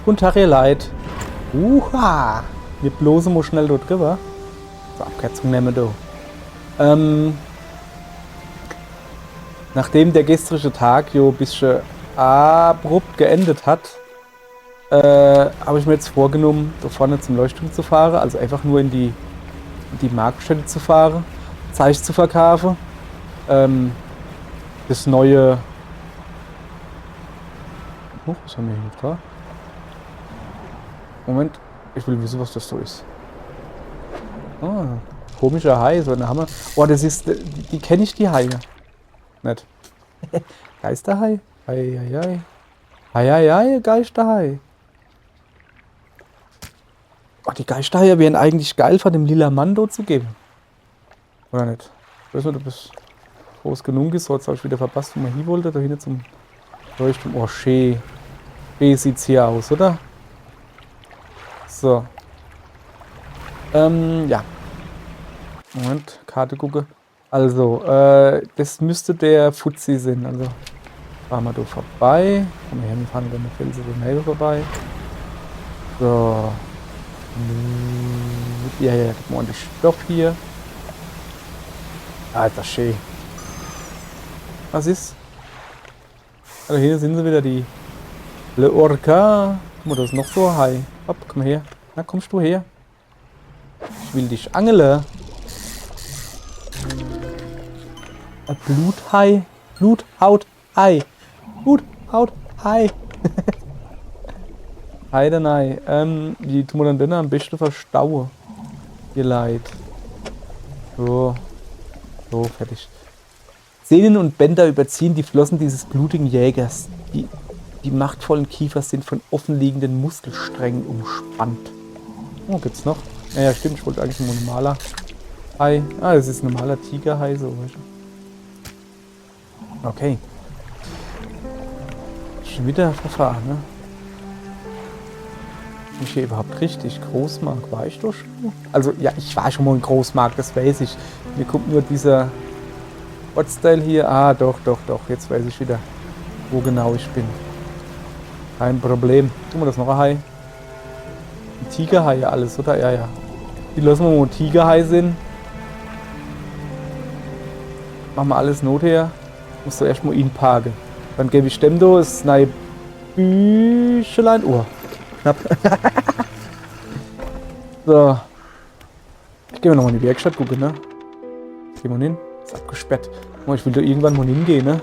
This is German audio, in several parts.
Guten Tag, ihr Leid. Uha! Wir bloßen mal schnell dort drüber. So, Abkürzung nehmen du. Nachdem der gestrige Tag jo ein bisschen abrupt geendet hat, habe ich mir jetzt vorgenommen, da vorne zum Leuchtturm zu fahren, also einfach nur in die Marktstätte zu fahren, Zeichen zu verkaufen. Das neue... Oh, was haben wir hier da? Moment, ich will wissen, was das so ist. Ah, komischer Hai, so eine Hammer. Boah, das ist... Die kenne ich, die Haie. Nicht. Geisterhai? Eieiei. Eieiei, Geisterhai. Oh, die Geisterhaie wären eigentlich geil, von dem lila Mando zu geben. Oder nicht? Ich weiß nicht, ob es groß genug ist. So, jetzt habe ich wieder verpasst, wo man hier wollte. Da hinten zum Leuchtturm. Oh, schön. Wie sieht's hier aus, oder? So. Ja. Moment, Karte gucke. Also, das müsste der Fuzzi sein. Also, fahren wir da vorbei. Komm her, wir fahren über eine Felsen daneben vorbei. So. Ja, gib mal ordentlich Stoff hier. Alter, schön. Was ist? Also hier sind sie wieder, die Le Orca. Guck mal, das ist noch so ein Hai. Hopp, komm her. Na, kommst du her? Ich will dich angeln. Ein Bluthai. Bluthauthai. Bluthauthai. Heidenei. Wie tun wir dann denn am besten verstauen? Ihr Leid. So. So, fertig. Sehnen und Bänder überziehen die Flossen dieses blutigen Jägers. Die machtvollen Kiefer sind von offenliegenden Muskelsträngen umspannt. Oh, gibt's noch? Ja, stimmt, ich wollte eigentlich ein normaler Hai. Ah, das ist ein normaler Tigerhai, so. Okay. Schon wieder Verfahren, ne? Bin ich hier überhaupt richtig? Großmarkt, war ich doch schon? Also, ja, ich war schon mal in Großmarkt, das weiß ich. Mir kommt nur dieser Ortsteil hier. Ah, doch. Jetzt weiß ich wieder, wo genau ich bin. Kein Problem. Tun wir das noch ein Hai? Ein Tigerhai, ja alles, oder? Ja. Die lassen wir, wo ein Tigerhai sind. Machen wir alles Not her. Musst du erstmal ihn parken. Dann gebe ich dem da das neue Büchlein. Oh, knapp. So. Ich gehe mal nochmal in die Werkstatt gucken, ne? Gehen wir hin. Ist abgesperrt. Oh, ich will da irgendwann mal hingehen, ne?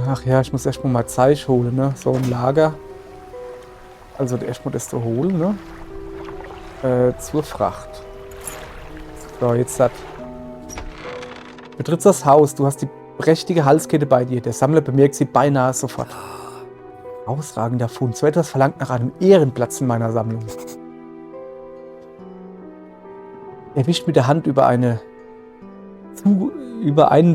Ach ja, ich muss erstmal mal Zeug holen, ne? So im Lager. Also erstmal das zu holen, ne? Zur Fracht. So, jetzt hat. Betrittst das Haus, du hast die prächtige Halskette bei dir. Der Sammler bemerkt sie beinahe sofort. Ausragender Fund. So etwas verlangt nach einem Ehrenplatz in meiner Sammlung. Er wischt mit der Hand über einen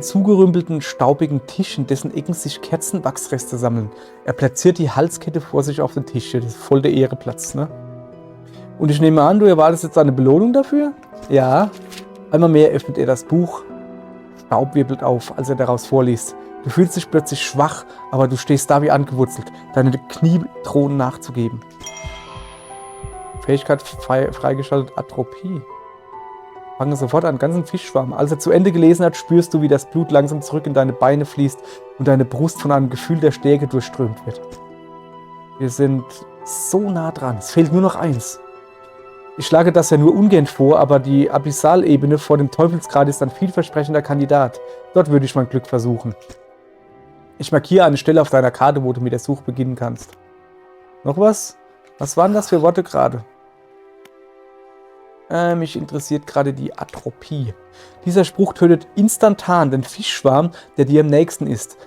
zugerümpelten, staubigen Tisch, in dessen Ecken sich Kerzenwachsreste sammeln. Er platziert die Halskette vor sich auf den Tisch. Das ist voll der Ehreplatz, ne? Und ich nehme an, du erwartest jetzt eine Belohnung dafür? Ja. Einmal mehr öffnet er das Buch. Staub wirbelt auf, als er daraus vorliest. Du fühlst dich plötzlich schwach, aber du stehst da wie angewurzelt. Deine Knie drohen nachzugeben. Fähigkeit freigeschaltet, Atropie. Fange sofort an, ganzen Fischschwarm. Als er zu Ende gelesen hat, spürst du, wie das Blut langsam zurück in deine Beine fließt und deine Brust von einem Gefühl der Stärke durchströmt wird. Wir sind so nah dran. Es fehlt nur noch eins. Ich schlage das ja nur ungern vor, aber die Abyssalebene vor dem Teufelsgrad ist ein vielversprechender Kandidat. Dort würde ich mein Glück versuchen. Ich markiere eine Stelle auf deiner Karte, wo du mit der Suche beginnen kannst. Noch was? Was waren das für Worte gerade? Mich interessiert gerade die Atropie. Dieser Spruch tötet instantan den Fischschwarm, der dir am nächsten ist.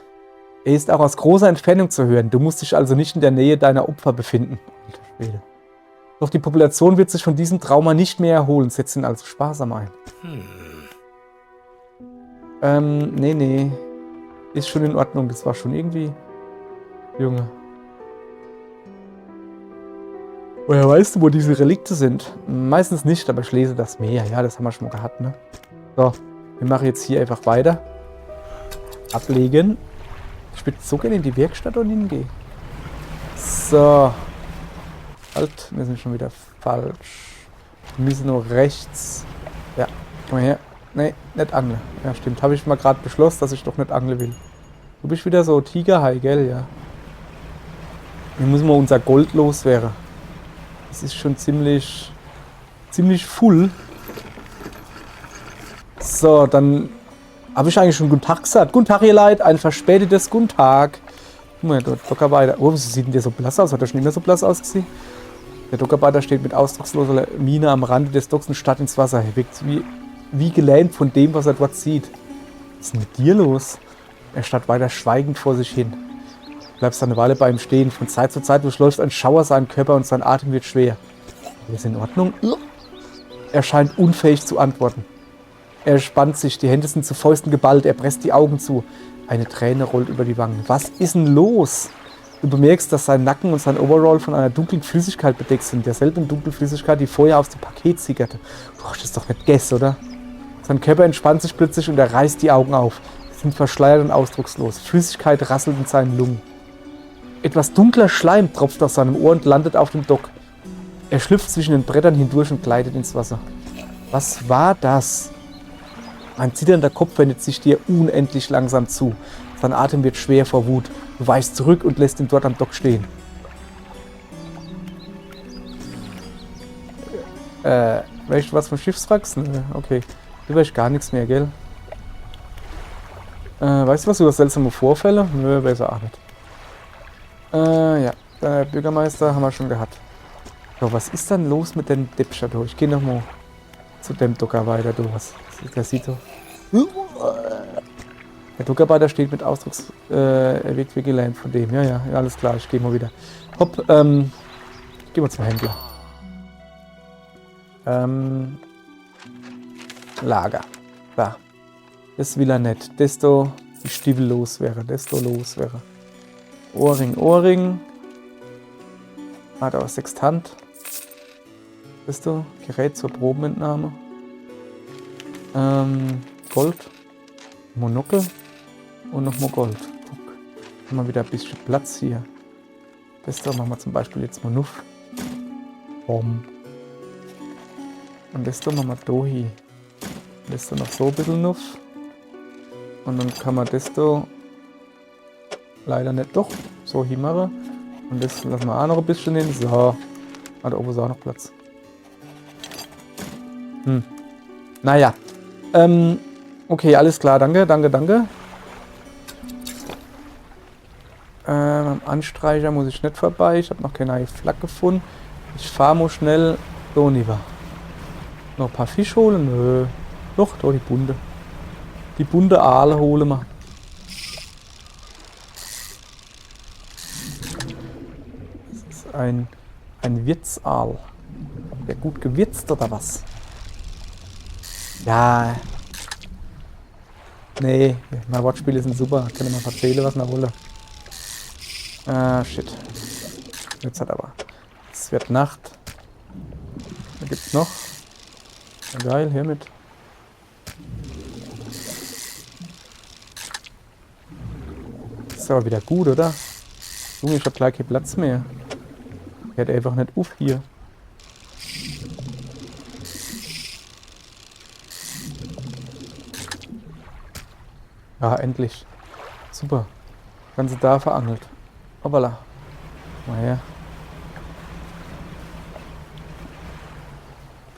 Er ist auch aus großer Entfernung zu hören. Du musst dich also nicht in der Nähe deiner Opfer befinden. Alter Schwede. Doch die Population wird sich von diesem Trauma nicht mehr erholen. Setz ihn also sparsam ein. Nee. Ist schon in Ordnung. Das war schon irgendwie... Junge. Woher weißt du, wo diese Relikte sind? Meistens nicht, aber ich lese das mehr. Ja, das haben wir schon mal gehabt, ne? So, wir machen jetzt hier einfach weiter. Ablegen. Ich würde so gerne in die Werkstatt und hingehen. So. Halt, wir sind schon wieder falsch. Wir müssen nur rechts. Ja, komm mal her. Nee, nicht angeln. Ja, stimmt. Habe ich mal gerade beschlossen, dass ich doch nicht angeln will. Du bist wieder so Tigerhai, gell? Ja. Hier müssen wir unser Gold loswerden. Das ist schon ziemlich full. So, dann habe ich eigentlich schon guten Tag gesagt. Guten Tag, ihr Leid. Ein verspätetes Guten Tag. Guck mal, der Dockarbeiter. Oh, wieso sieht denn der so blass aus? Hat er schon immer so blass ausgesehen? Der Dockarbeiter steht mit ausdrucksloser Miene am Rande des Docks und starrt ins Wasser. Er wirkt wie gelähmt von dem, was er dort sieht. Was ist denn mit dir los? Er starrt weiter schweigend vor sich hin. Du bleibst eine Weile bei ihm stehen. Von Zeit zu Zeit durchläuft ein Schauer seinen Körper und sein Atem wird schwer. Ist in Ordnung? Er scheint unfähig zu antworten. Er spannt sich, die Hände sind zu Fäusten geballt, er presst die Augen zu. Eine Träne rollt über die Wangen. Was ist denn los? Du bemerkst, dass sein Nacken und sein Overall von einer dunklen Flüssigkeit bedeckt sind. Derselben dunklen Flüssigkeit, die vorher aus dem Paket sickerte. Du hast es doch nicht gegessen, oder? Sein Körper entspannt sich plötzlich und er reißt die Augen auf. Sie sind verschleiert und ausdruckslos. Flüssigkeit rasselt in seinen Lungen. Etwas dunkler Schleim tropft aus seinem Ohr und landet auf dem Dock. Er schlüpft zwischen den Brettern hindurch und gleitet ins Wasser. Was war das? Ein zitternder Kopf wendet sich dir unendlich langsam zu. Sein Atem wird schwer vor Wut. Du weichst zurück und lässt ihn dort am Dock stehen. Weißt du was vom Schiffswrack? Okay. Du weißt gar nichts mehr, gell? Weißt du was über seltsame Vorfälle? Nö, weiß er auch nicht. Ja. Der Bürgermeister haben wir schon gehabt. So, was ist denn los mit dem Deppscher? Ich gehe nochmal zu dem Dockarbeiter, du was. Der sieht so. Der Dockarbeiter steht mit Ausdrucks. Er wirkt wie gelähmt von dem. Ja, alles klar, ich gehe mal wieder. Hopp, gehen wir zum Händler. Lager. Da. Das will er nicht. Desto die Stiefel los wäre. Ohrring. Hat auch Sextant. Desto Gerät zur Probenentnahme. Gold. Monokel. Und nochmal Gold. Guck. Haben wir wieder ein bisschen Platz hier. Desto machen wir zum Beispiel jetzt mal Nuff. Und desto machen wir Dohi. Desto noch so ein bisschen Nuff. Und dann kann man desto leider nicht doch so hinmachen. Und das lassen wir auch noch ein bisschen hin. So. Ah, da oben ist auch noch Platz. Naja. Okay, alles klar. Danke. Am Anstreicher muss ich nicht vorbei. Ich habe noch keine neue Flagge gefunden. Ich fahre mal schnell. So, Niva. Noch ein paar Fisch holen? Nö. Doch, da die bunte. Die bunte Aale holen wir. Das ist ein Wirtsaal. Der gut gewürzt oder was? Ja. Nee, meine Wortspiele sind super. Kann ich mal erzählen, was man wolle. Ah, shit. Jetzt hat aber. Es wird Nacht. Da gibt's noch. Ja, geil, hiermit. Ist aber wieder gut, oder? Junge, ich hab gleich keinen Platz mehr. Ich hätte einfach nicht auf hier. Ja, endlich. Super. Ganze da verangelt. Hoppala. Mal her.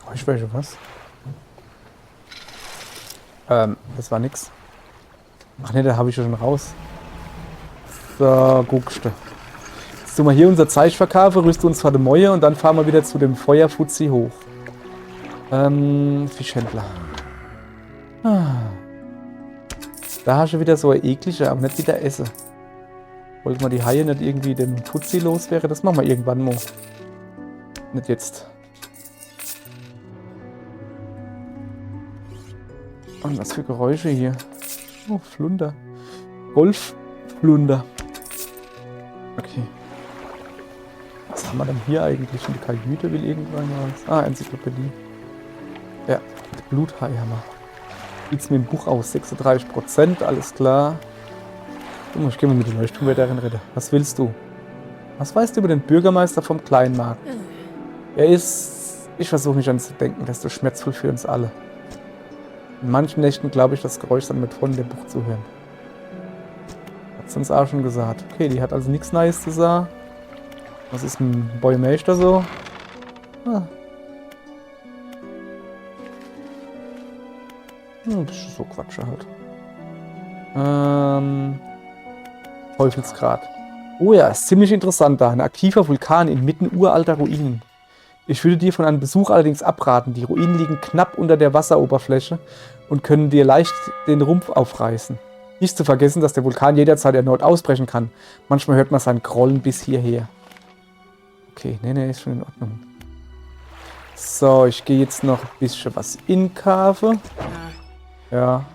Oh, ich weiß schon was. Das war nix. Ach ne, da habe ich ja schon raus. So, guckst du. Jetzt tun wir hier unser Zeug verkaufen, rüsten uns vor dem Mäuer und dann fahren wir wieder zu dem Feuerfuzzi hoch. Fischhändler. Da hast du wieder so ein ekliger, aber nicht wieder essen. Wollten wir die Haie nicht irgendwie dem Fuzzi los wäre? Das machen wir irgendwann mal. Nicht jetzt. Und was für Geräusche hier. Oh, Flunder. Golfflunder. Okay. Was haben wir denn hier eigentlich? In die Kajüte will irgendwann was. Ah, Enzyklopädie. Ja, Bluthai haben wir. Wie sieht es mit dem Buch aus? 36%, alles klar. Leuchtturm. Ich gehe mal mit dem Leuchtturm wieder reden. Was willst du? Was weißt du über den Bürgermeister vom Kleinmarkt? Er ist... Ich versuche nicht an zu denken, das ist so schmerzvoll für uns alle. In manchen Nächten glaube ich, das Geräusch dann mit von dem Buch zu hören. Hat sie uns auch schon gesagt. Okay, die hat also nichts Neues zu sagen. Was ist ein Bäumeister so? Ah. Das ist so Quatsch halt. Teufelsgrat. Oh ja, ist ziemlich interessant da. Ein aktiver Vulkan inmitten uralter Ruinen. Ich würde dir von einem Besuch allerdings abraten. Die Ruinen liegen knapp unter der Wasseroberfläche und können dir leicht den Rumpf aufreißen. Nicht zu vergessen, dass der Vulkan jederzeit erneut ausbrechen kann. Manchmal hört man sein Grollen bis hierher. Okay, nee, ist schon in Ordnung. So, ich gehe jetzt noch ein bisschen was inkaufen. Ja.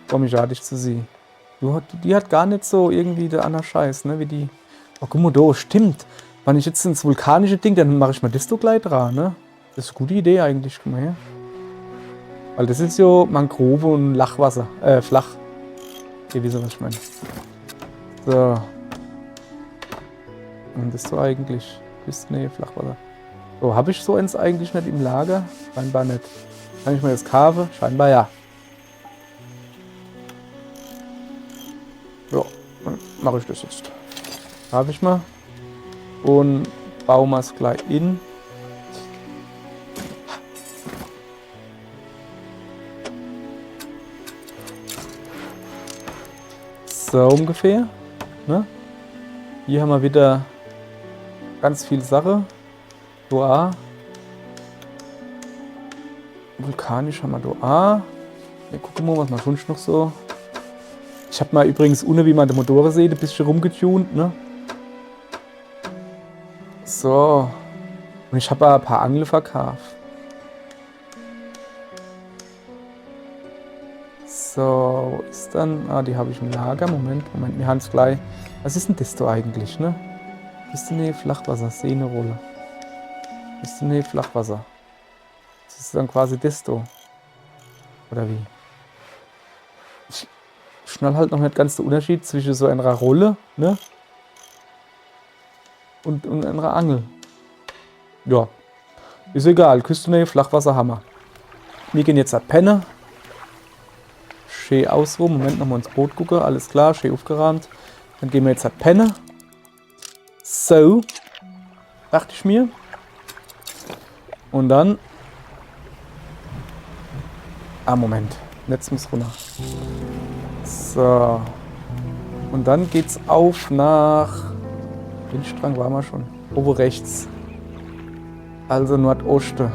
Komm, ich dich zu sie. Die hat gar nicht so irgendwie der andere Scheiß, ne? Wie die. Oh, guck mal, da, stimmt. Wenn ich jetzt ins vulkanische Ding, dann mache ich mal das doch gleich dran, ne? Das ist eine gute Idee eigentlich. Guck mal her. Weil das ist ja Mangrove und Lachwasser. Flach. Ihr wisst, was ich meine. So. Und das so eigentlich. Nee, Flachwasser. So, habe ich so eins eigentlich nicht im Lager? Scheinbar nicht. Kann ich mal das kaufen? Scheinbar ja. Ja, dann mache ich das jetzt. Habe ich mal. Und bauen wir es gleich in. So ungefähr. Ne? Hier haben wir wieder ganz viel Sache. Doa. Vulkanisch haben wir Doa. Ja, gucken wir mal, was wir sonst noch so. Ich habe mal übrigens, ohne wie man die Motoren sieht, ein bisschen rumgetunt, ne? So. Und ich habe ein paar Angeln verkauft. So, wo ist dann? Ah, die habe ich im Lager. Moment, wir haben es gleich. Was ist denn das da eigentlich, ne? Küstennähe Flachwasser, Sehnerolle. Küstennähe Flachwasser. Das ist dann quasi das da. Oder wie? Ich schnall halt noch nicht ganz den Unterschied zwischen so einer Rolle, ne? Und einer Angel. Ja. Ist egal. Küstennähe Flachwasser, Hammer. Wir gehen jetzt halt pennen. Schön ausruhen. Moment, nochmal ins Boot gucken. Alles klar, schön aufgeräumt. Dann gehen wir jetzt halt pennen. So. Dachte ich mir. Und dann. Ah, Moment. Netz muss runter. So. Und dann geht's auf nach. Windstrang waren wir schon. Oben rechts. Also Nordosten.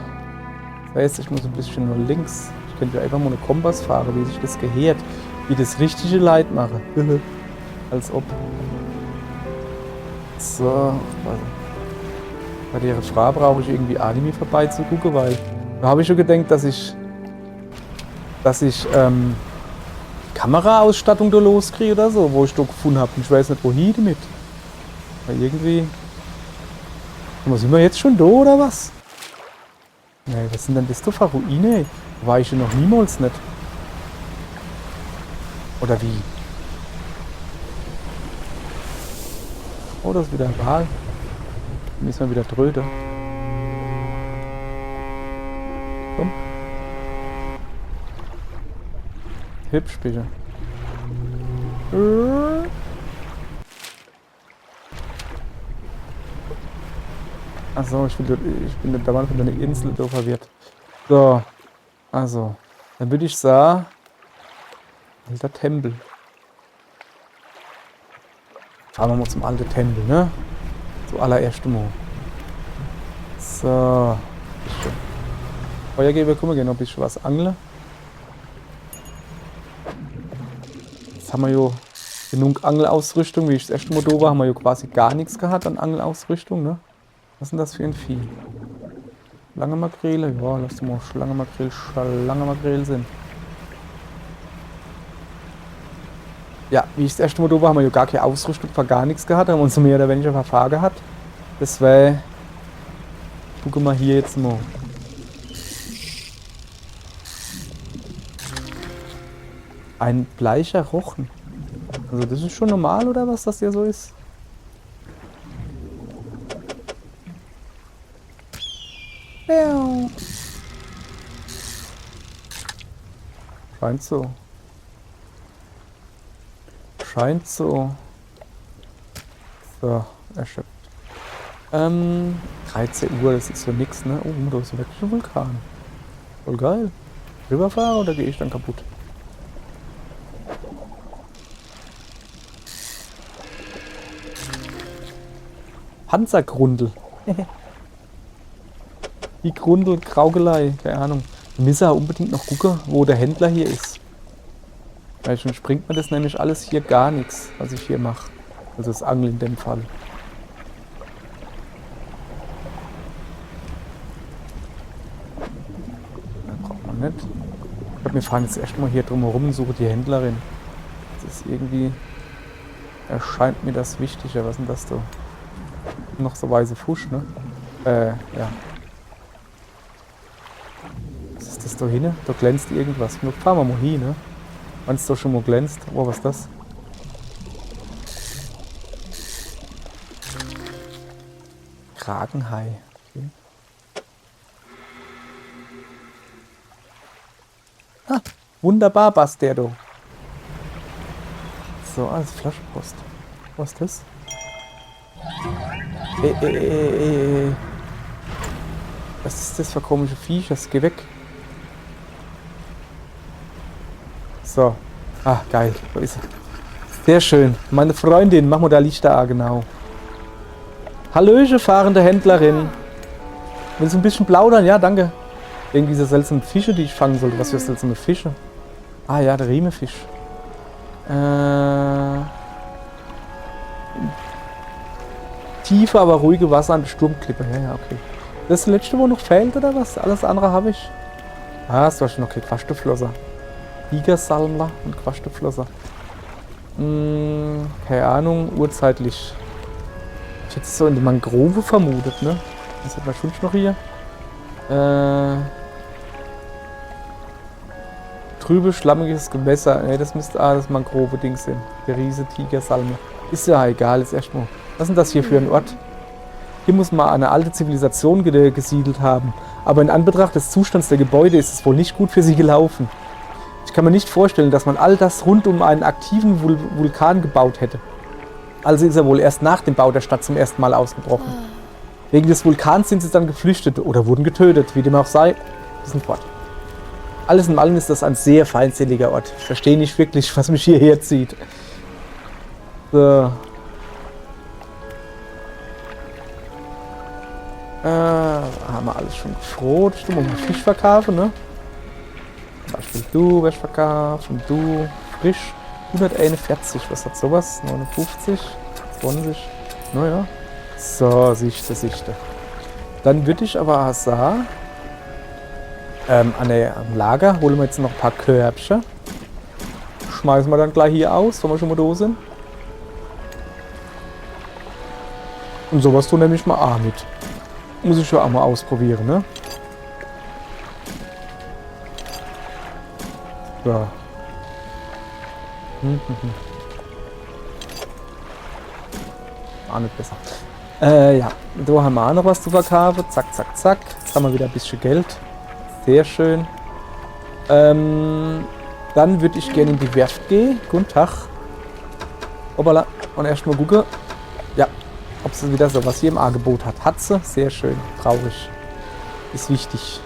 Das heißt, ich muss ein bisschen nur links. Ich könnte ja einfach mal eine Kompass fahren, wie sich das gehört. Wie das richtige Leid mache. Als ob. So. Bei der Frau brauche ich irgendwie Anime vorbeizugucken, weil da habe ich schon gedacht, dass ich Kameraausstattung da loskriege oder so, wo ich da gefunden habe. Ich weiß nicht, wohin damit. Weil irgendwie. Sind wir jetzt schon da oder was? Nee, was sind denn das da für Ruine? Da war ich ja noch niemals nicht. Oder wie? Oh, das ist wieder ein Wal. Da müssen wir wieder tröden. Komm. Hübsch, bitte. Achso, ich bin da mal von der Insel so verwirrt. So. Also. Dann würde ich sagen. Alter Tempel. Fahren wir mal zum alten Tempel, ne? Zuallererst mal. So. Feuergeber, guck mal, gehen noch ein bisschen was angeln. Jetzt haben wir ja genug Angelausrüstung. Wie ich das erste Mal da war, haben wir ja quasi gar nichts gehabt an Angelausrüstung, ne? Was ist denn das für ein Vieh? Schlangenmakrele? Ja, lass mal Schlangenmakrele sind. Ja, wie ich das erste Mal da war, haben wir ja gar keine Ausrüstung, gar nichts gehabt, haben uns mehr oder weniger Verfahren gehabt. Das wäre. Gucken wir hier jetzt mal. Ein bleicher Rochen. Also das ist schon normal, oder was das hier so ist? Ja. Scheint so. Scheint so. So, erschöpft. 13 Uhr, das ist so nix, ne? Oh, da ist wirklich ein Vulkan. Voll geil. Rüberfahren oder gehe ich dann kaputt? Panzergrundel. Die Grundel, Kraugelei, keine Ahnung. Wir müssen ja unbedingt noch gucken, wo der Händler hier ist. Weil schon springt mir das nämlich alles hier gar nichts, was ich hier mache. Also das Angeln in dem Fall. Da braucht man nicht. Ich glaube, wir fahren jetzt erstmal hier drumherum und suchen die Händlerin. Das ist irgendwie... Erscheint mir das wichtiger. Was ist denn das da? Noch so weiße Fusch, ne? Ja. Was ist das da hinten? Da glänzt irgendwas. Nur fahren wir mal hin, ne? Wenn es da schon mal glänzt. Oh, was ist das? Kragenhai. Okay. Ah, wunderbar, Bastardo. So, alles Flaschenpost. Was ist das? Was ist das für komische Viecher? Geh weg. So. Ah, geil. Wo ist er? Sehr schön. Meine Freundin, mach mal da Lichter an, genau. Hallöche, fahrende Händlerin. Willst du ein bisschen plaudern? Ja, danke. Wegen dieser seltsamen Fische, die ich fangen sollte. Was für seltsame Fische? Ah ja, der Riemenfisch. Tiefe, aber ruhige Wasser an der Sturmklippe. Ja, okay. Das ist das letzte, wo noch fehlt, oder was? Alles andere habe ich. Ah, hast du schon noch Quaschteflosser. Tigersalmler und Quaschteflosser. Keine Ahnung, urzeitlich. Ich hätte es so in der Mangrove vermutet, ne? Was hat man schon noch hier? Trübe, schlammiges Gewässer. Ne, das müsste das Mangrove-Ding sein. Der riese Tigersalme. Ist ja egal, ist erstmal. Was ist denn das hier für ein Ort? Hier muss man eine alte Zivilisation gesiedelt haben. Aber in Anbetracht des Zustands der Gebäude ist es wohl nicht gut für sie gelaufen. Ich kann mir nicht vorstellen, dass man all das rund um einen aktiven Vulkan gebaut hätte. Also ist er wohl erst nach dem Bau der Stadt zum ersten Mal ausgebrochen. Wegen des Vulkans sind sie dann geflüchtet oder wurden getötet, wie dem auch sei. Das ist ein Wort. Alles in allem ist das ein sehr feindseliger Ort. Ich verstehe nicht wirklich, was mich hierher zieht. So. Haben wir alles schon gefroht. Ich muss mal Fisch verkaufen, ne? Zum Beispiel du wirst verkauft und du frisch. 141, was hat sowas? 59, 20, naja. So, sichte. Dann würde ich aber auch sagen, am Lager holen wir jetzt noch ein paar Körbchen. Schmeißen wir dann gleich hier aus, wenn wir schon mal da sind. Und sowas tun nehme ich mal auch mit. Muss ich ja auch mal ausprobieren, ne? So. Auch nicht besser. Ja, da haben wir auch noch was zu verkaufen. Zack, zack, zack. Jetzt haben wir wieder ein bisschen Geld. Sehr schön. Dann würde ich gerne in die Werft gehen. Guten Tag. Hoppala. Und erstmal gucken. Ja, ob sie wieder so was hier im Angebot hat. Hat sie. Sehr schön. Traurig. Ist wichtig.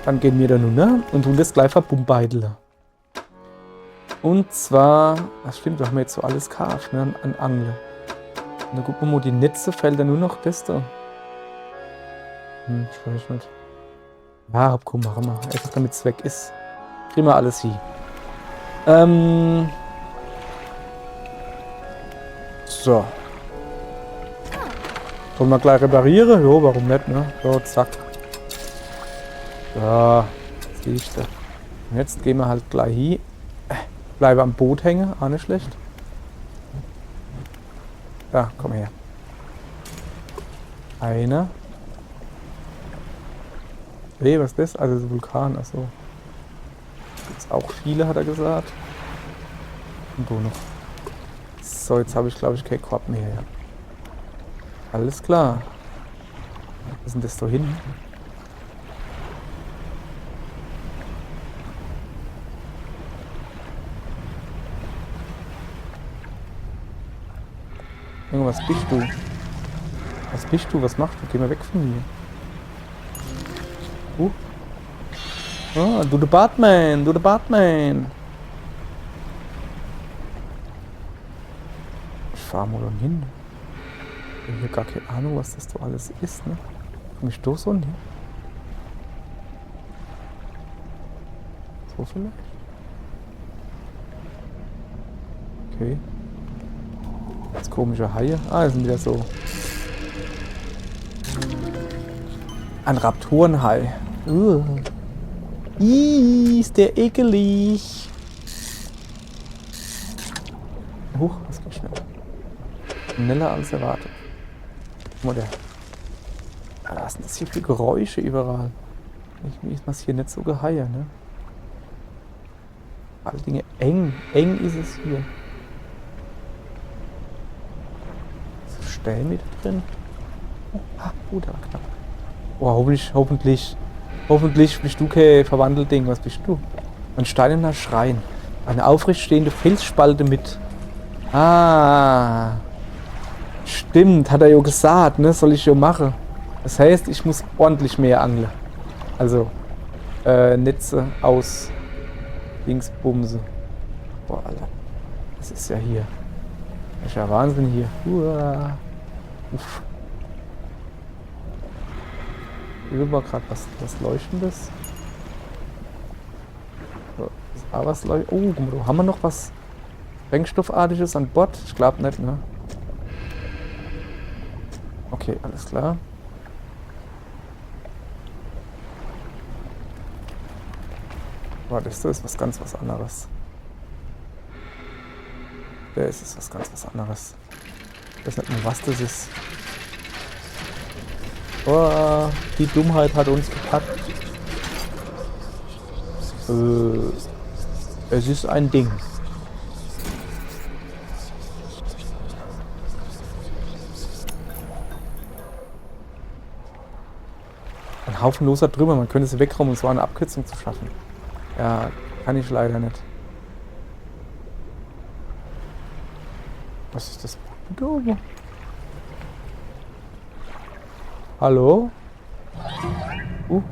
Dann gehen wir da nun, ne? Und tun das gleich verbummbeideln. Und zwar, das stimmt, da haben wir jetzt so alles gekauft, ne? An Angeln. Und dann gucken wir mal, die Netze fällt da nur noch das da. Ich weiß nicht. Ja, komm, machen wir. Einfach damit es weg ist. Kriegen wir alles hier. So. Wollen wir gleich reparieren? Jo, warum nicht, ne? So, zack. So, siehst du. Und jetzt gehen wir halt gleich hier. Bleibe am Boot hängen, auch nicht schlecht. Ja, komm her. Einer. Hey, was ist das? Also das Vulkan, achso. Gibt's auch viele, hat er gesagt. irgendwo noch. So, jetzt habe ich, glaube ich, keinen Korb mehr. Ja. Alles klar. Was ist denn das da hinten? Junge, was bist du? Was bist du? Was machst du? Geh mal weg von mir. Ah, du der Batman, du der Batman. Ich fahr mal dann hin. Ich habe hier gar keine Ahnung, was das da alles ist, ne? Komm ich da so hin? So vielleicht? Okay. Das komische Haie. Ah, das sind wieder so. Ein Raptorenhai. Ist der ekelig. Huch, das geht schnell. Schneller als erwartet. Guck mal, der. Ja, da sind so viele Geräusche überall. Ich ist das hier nicht so geheier, ne? Alle Dinge eng. Eng ist es hier. So Stellmeter drin. Oh, da war knapp. Oh, hoffentlich bist du kein Verwandelding. Was bist du? Ein steinerner Schrein. Eine aufrecht stehende Felsspalte mit. Ah. Stimmt, hat er ja gesagt, ne? Soll ich ja machen. Das heißt, ich muss ordentlich mehr angeln. Also, Netze aus Dingsbumse. Boah, Alter. Das ist ja hier. Das ist ja Wahnsinn hier. Uff. Hier war gerade was Leuchtendes. So, ist auch was Leuchtendes. Oh, guck mal, haben wir noch was Sprengstoffartiges an Bord? Ich glaube nicht, ne? Okay, alles klar. Warte, das ist was ganz was anderes. Das ist was ganz was anderes. Ich weiß nicht mehr, was das ist. Oh, die Dummheit hat uns gepackt. Es ist ein Ding. Ein Haufen loser Trümmer, man könnte sie wegräumen, um so eine Abkürzung zu schaffen. Ja, kann ich leider nicht. Was ist das? Da oben? Hallo? Okay.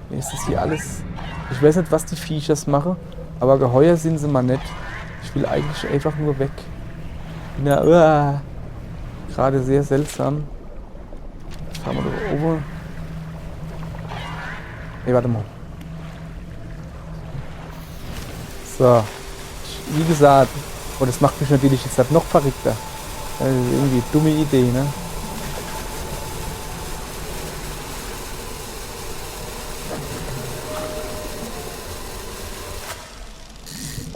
Wie ist das hier alles? Ich weiß nicht, was die Viechers machen, aber geheuer sind sie mal nicht. Ich will eigentlich einfach nur weg. Na, gerade sehr seltsam. Fahren wir da oben. Nee, warte mal. So. Wie gesagt, und das macht mich natürlich jetzt halt noch verrückter. Das ist irgendwie eine dumme Idee, ne?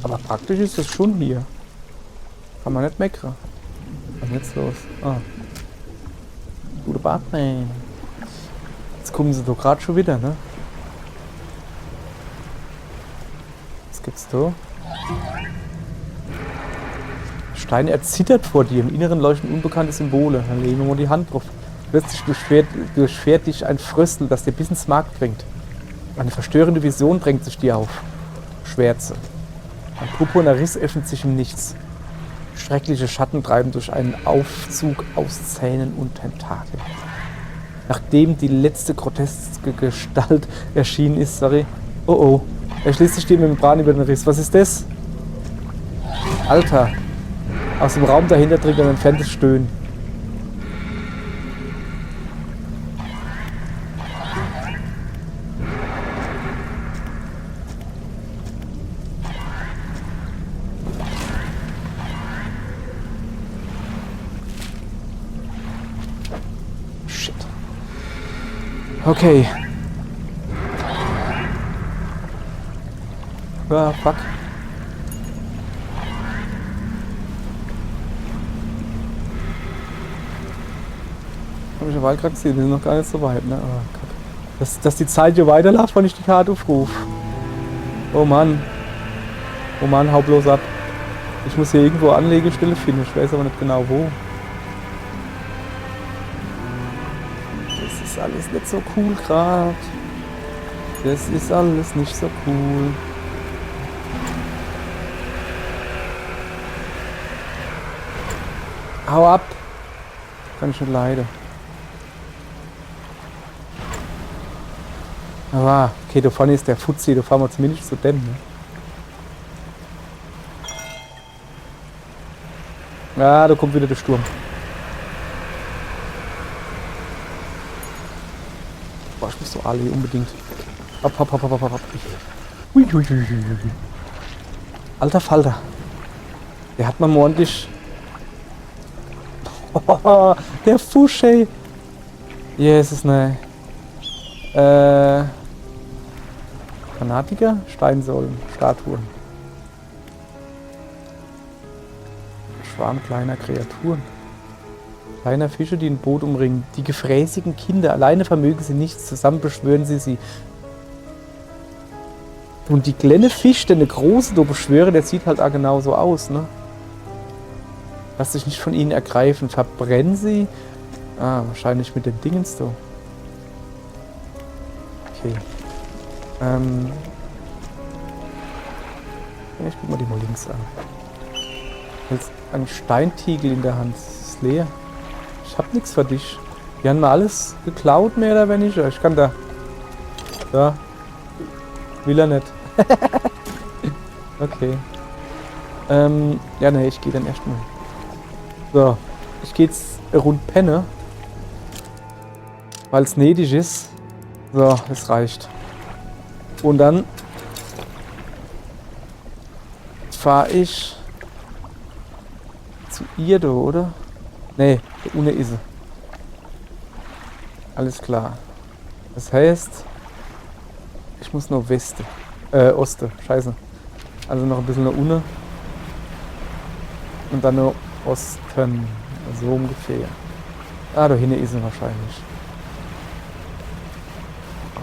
Aber praktisch ist das schon hier. Kann man nicht meckern. Was ist jetzt los? Ah. Gute Batman. Jetzt kommen sie doch gerade schon wieder, ne? Was gibt's da? Stein erzittert vor dir. Im Inneren leuchten unbekannte Symbole. Dann legen wir mal die Hand drauf. Plötzlich durchfährt dich ein Fröstel, das dir bis ins Mark bringt. Eine verstörende Vision drängt sich dir auf. Schwärze. Ein purpurner Riss öffnet sich im Nichts. Schreckliche Schatten treiben durch einen Aufzug aus Zähnen und Tentakeln. Nachdem die letzte groteske Gestalt erschienen ist, Oh oh, er schließt sich die Membran über den Riss. Was ist das? Alter. Aus dem Raum dahinter dringt ein entferntes Stöhnen. Shit. Okay. Ah, fuck. Hab ich aber gerade gesehen, wir sind noch gar nicht so weit, ne? Oh, dass die Zeit hier weiterläuft, wenn ich die Karte aufrufe. Oh Mann. Oh Mann, hau bloß ab. Ich muss hier irgendwo Anlegestelle finden, ich weiß aber nicht genau wo. Das ist alles nicht so cool gerade. Das ist alles nicht so cool. Hau ab! Kann ich nicht leiden. Aber, okay, da vorne ist der Fuzzi, da fahren wir zumindest zu dem, ne? Ja, da kommt wieder der Sturm. Boah, ich muss so Ali unbedingt. Hopp, hopp, hopp, hopp, hopp, hopp. Ui, ui, ui, ui. Alter Falter. Der hat mal ordentlich... der Fusch, ey. Jesus, ne. Fanatiker? Steinsäulen, Statuen. Schwarm kleiner Kreaturen. Kleiner Fische, die ein Boot umringen. Die gefräßigen Kinder. Alleine vermögen sie nichts, zusammen beschwören sie. Und die kleine Fisch, der eine große da beschwöre, der sieht halt auch genauso aus, ne? Lass dich nicht von ihnen ergreifen. Verbrennen sie. Ah, wahrscheinlich mit den Dingens da. Okay. Ich guck mal die mal links an. Jetzt ein Steintiegel in der Hand. Das ist leer. Ich hab nichts für dich. Die haben mir alles geklaut, mehr oder weniger. Ich kann da. Ja. Will er nicht. Okay. Ja, ne, ich gehe dann erstmal. So. Ich gehe jetzt rund penne. Weil es nötig ist. So, das reicht. Und dann fahre ich zu ihr, da, oder? Nee, da unten ist sie. Alles klar. Das heißt, ich muss noch Oste. Scheiße. Also noch ein bisschen nach unten. Und dann noch Osten. So ungefähr. Ah, da hinten ist sie wahrscheinlich.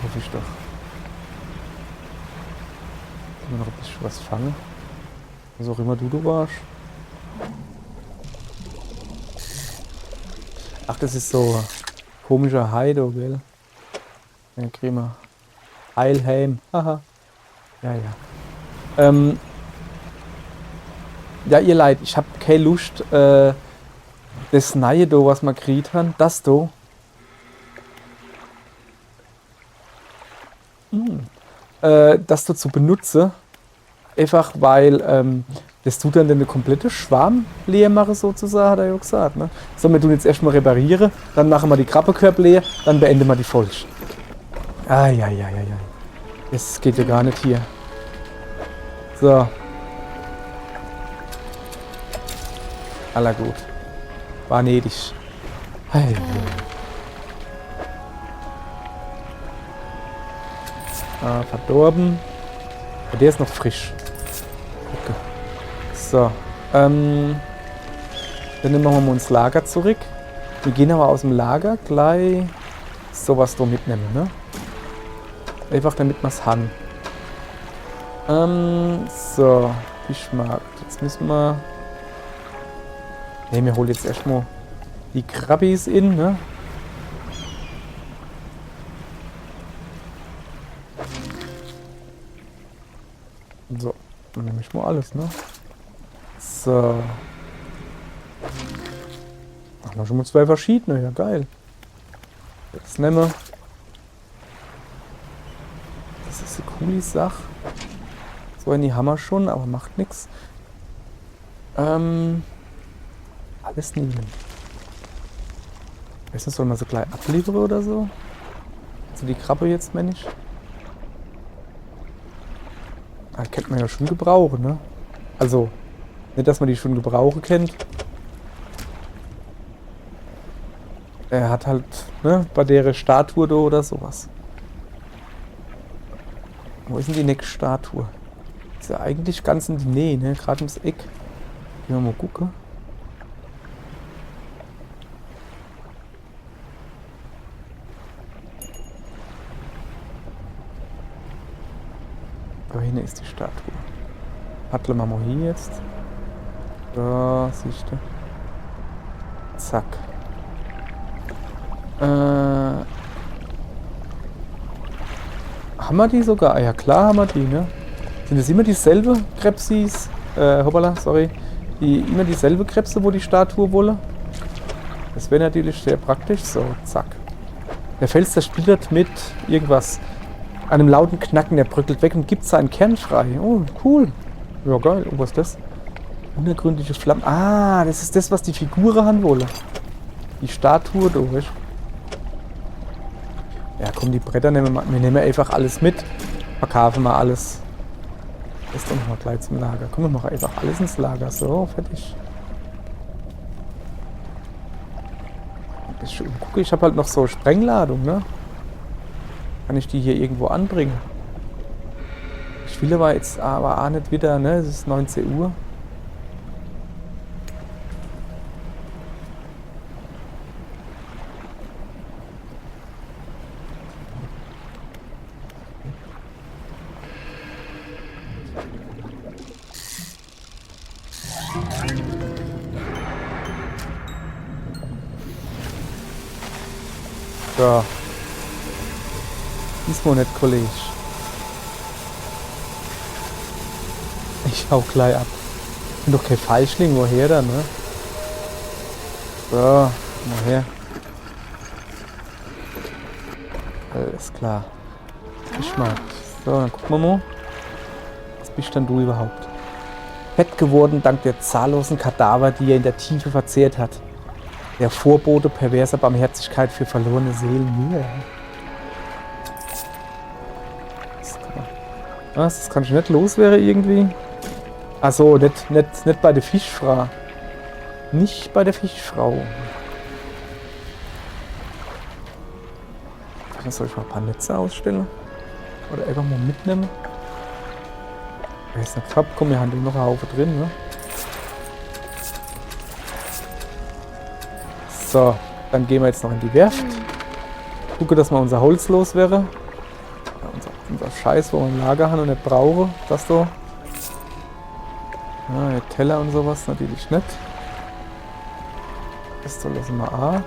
Hoffe ich doch. Kann man noch ein bisschen was fangen. Was auch immer du warst. Ach, das ist so ein komischer Heido, gell? Den kriegen wir. Heilheim. Haha. Ja, ja. Ja, ihr Leid, ich hab keine Lust, das Neue da, was wir gekriegt haben, das da. Das da zu benutzen. Einfach weil, das tut dann eine komplette Schwarm leer machen sozusagen, hat er ja gesagt. Ne? So, wir tun jetzt erstmal reparieren, dann machen wir die Krabbekörbe leer, dann beenden wir die Folge. Eieieiei. Das geht ja gar nicht hier. So. Aller gut. War nötig. Hey. Ah, verdorben. Aber der ist noch frisch. Okay. So. Dann nehmen wir mal ins Lager zurück. Wir gehen aber aus dem Lager gleich sowas da mitnehmen, ne? Einfach damit wir es haben. So. Fischmarkt. Jetzt müssen wir... Ne, wir holen jetzt erstmal die Krabbis in, ne? So, dann nehme ich mal alles, ne? So. Ach, noch schon mal 2 verschiedene, ja geil. Jetzt nehmen wir. Das ist eine coole Sache. So in die Hammer schon, aber macht nichts. Alles nehmen. Weißt du, soll man so gleich abliefern oder so? Also die Krabbe jetzt, Mensch. Ah, kennt man ja schon gebrauchen, ne? Also, nicht, dass man die schon gebrauchen kennt. Er hat halt, ne, bei der Statue da oder sowas. Wo ist denn die nächste Statue? Ist ja eigentlich ganz in die Nähe, ne? Gerade ums Eck. Gehen wir mal gucken. Da hinten ist die Statue. Paddle machen wir hier jetzt. So, siehst du. Zack. Haben wir die sogar? Ah, ja klar haben wir die, ne? Sind das immer dieselbe Krebsis? Hoppala, sorry. Immer dieselbe Krebse, wo die Statue wolle? Das wäre natürlich sehr praktisch. So, zack. Der Fels, der splittert mit irgendwas. Einem lauten Knacken, der bröckelt weg und gibt seinen Kern frei. Oh, cool. Ja, geil. Und was ist das? Unergründliche Flammen. Ah, das ist das, was die Figur haben wolle. Die Statue durch. Ja, komm, die Bretter nehmen wir nehmen einfach alles mit. Verkaufen wir alles. Das ist doch mal gleich zum Lager. Komm, wir machen einfach alles ins Lager. So, fertig. Guck, ich habe halt noch so Sprengladung, ne? Kann ich die hier irgendwo anbringen? Ich will aber jetzt auch nicht wieder, ne? Es ist 19 Uhr. So. Diesmal nicht, Kollege. Ich hau gleich ab. Ich bin doch kein Falschling, woher dann, ne? So, mal her. Alles klar. Ich mag. So, dann gucken wir mal. Was bist denn du überhaupt? Fett geworden dank der zahllosen Kadaver, die er in der Tiefe verzehrt hat. Der Vorbote perverser Barmherzigkeit für verlorene Seelen. Yeah. Was? Das kann ich nicht loswerden irgendwie? Achso, nicht bei der Fischfrau. Nicht bei der Fischfrau. Soll ich mal ein paar Netze ausstellen? Oder einfach mal mitnehmen? Wer ist nicht gehabt? Komm, wir haben noch einen Haufen drin, ne? So, dann gehen wir jetzt noch in die Werft. Gucke, dass wir unser Holz los wäre. Ja, unser Scheiß, wo wir ein Lager haben und nicht brauchen. Das so. Ja, der Teller und sowas natürlich nicht. Das soll lassen wir auch.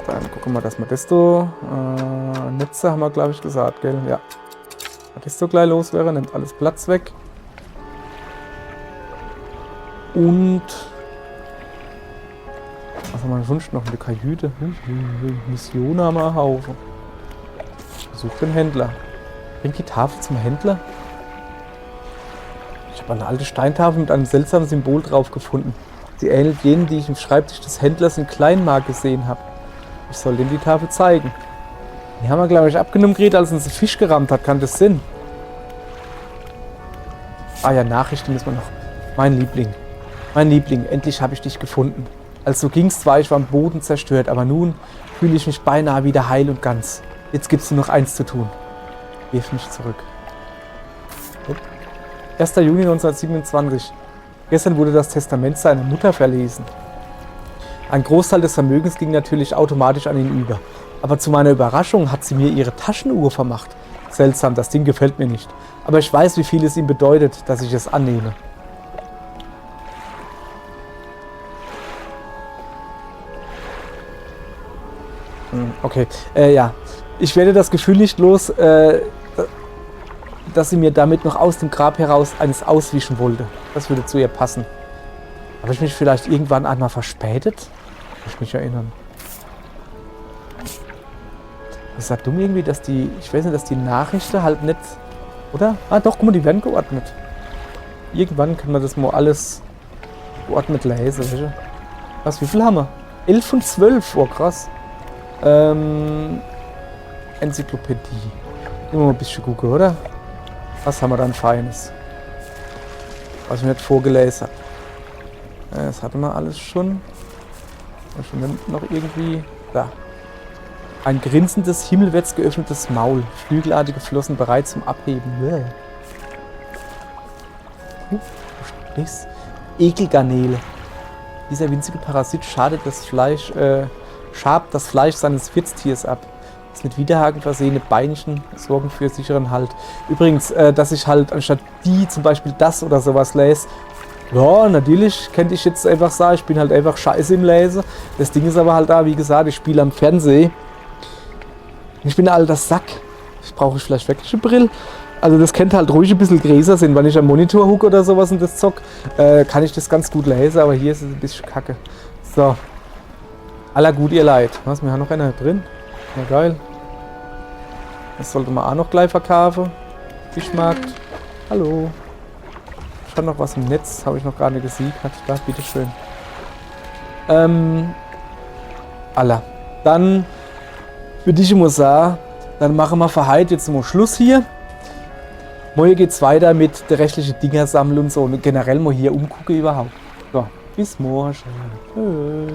Dann gucken wir, dass wir das so. Netze haben wir, glaube ich, gesagt, gell? Ja. Wenn das so gleich los wäre, nimmt alles Platz weg. Und. Was haben wir sonst noch? Eine Kajüte. Mission haben wir einen Haufen. Besuch den Händler. Bring die Tafel zum Händler. Ich habe eine alte Steintafel mit einem seltsamen Symbol drauf gefunden. Sie ähnelt jenen, die ich im Schreibtisch des Händlers in Kleinmark gesehen habe. Ich soll dem die Tafel zeigen. Die haben wir, glaube ich, abgenommen, als uns ein Fisch gerammt hat. Kann das Sinn? Ah ja, Nachrichten müssen wir noch. Mein Liebling. Mein Liebling, endlich habe ich dich gefunden. Als du gingst, war ich am Boden zerstört, aber nun fühle ich mich beinahe wieder heil und ganz. Jetzt gibt's nur noch eins zu tun. Wirf mich zurück. 1. Juni 1927. Gestern wurde das Testament seiner Mutter verlesen. Ein Großteil des Vermögens ging natürlich automatisch an ihn über. Aber zu meiner Überraschung hat sie mir ihre Taschenuhr vermacht. Seltsam, das Ding gefällt mir nicht. Aber ich weiß, wie viel es ihm bedeutet, dass ich es annehme. Okay, ja. Ich werde das Gefühl nicht los, dass sie mir damit noch aus dem Grab heraus eines auswischen wollte. Das würde zu ihr passen. Habe ich mich vielleicht irgendwann einmal verspätet? Kann ich mich erinnern. Das ist ja dumm irgendwie, dass die, ich weiß nicht, dass die Nachrichten halt nicht, oder? Ah doch, guck mal, die werden geordnet. Irgendwann kann man das mal alles geordnet lesen, weißt du? Was, wie viel haben wir? 11 und 12, oh krass. Enzyklopädie. Immer mal ein bisschen gucken, oder? Was haben wir dann Feines? Was ich nicht vorgelesen habe. Das hatten wir alles schon. Und noch irgendwie. Da. Ein grinsendes, himmelwärts geöffnetes Maul. Flügelartige Flossen bereit zum Abheben. Nichts. Ekelgarnele. Dieser winzige Parasit schabt das Fleisch seines Wirtstiers ab. Das mit Widerhaken versehene Beinchen sorgen für sicheren Halt. Übrigens, dass ich halt anstatt die zum Beispiel das oder sowas lese, ja, natürlich könnte ich jetzt einfach sagen, ich bin halt einfach scheiße im Lesen. Das Ding ist aber halt da, wie gesagt, ich spiele am Fernsehen. Ich bin ein alter Sack. Ich brauche vielleicht wirklich eine Brille. Also das könnte halt ruhig ein bisschen größer sein, wenn ich am Monitor hucke oder sowas und das zock, kann ich das ganz gut lesen, aber hier ist es ein bisschen kacke. So. Aller gut, ihr Leid. Was, wir haben noch einer drin? Ja, geil. Das sollte man auch noch gleich verkaufen. Fischmarkt. Hallo. Schon noch was im Netz, habe ich noch gar nicht gesehen. Da, bitteschön. Aller. Dann würde ich mal sagen, dann machen wir für heute jetzt mal Schluss hier. Morgen geht's weiter mit der rechtlichen Dingersammlung und so und generell mal hier umgucken überhaupt. So, bis morgen. Tschö.